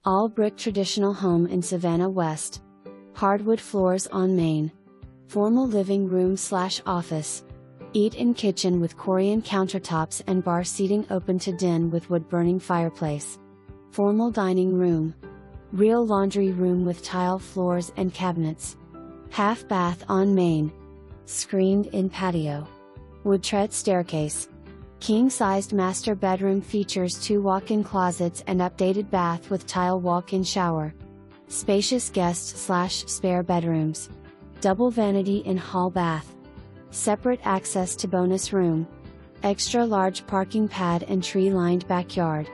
All brick traditional home in Savannah West. Hardwood floors on main. Formal living room/office. Eat-in kitchen with Corian countertops and bar seating open to den with wood-burning fireplace. Formal dining room. Real laundry room with tile floors and cabinets. Half bath on main. Screened-in patio. Wood tread staircase. King-sized master bedroom features 2 walk-in closets and updated bath with tile walk-in shower. Spacious guest/spare bedrooms. Double vanity in hall bath. Separate access to bonus room. Extra large parking pad and tree-lined backyard.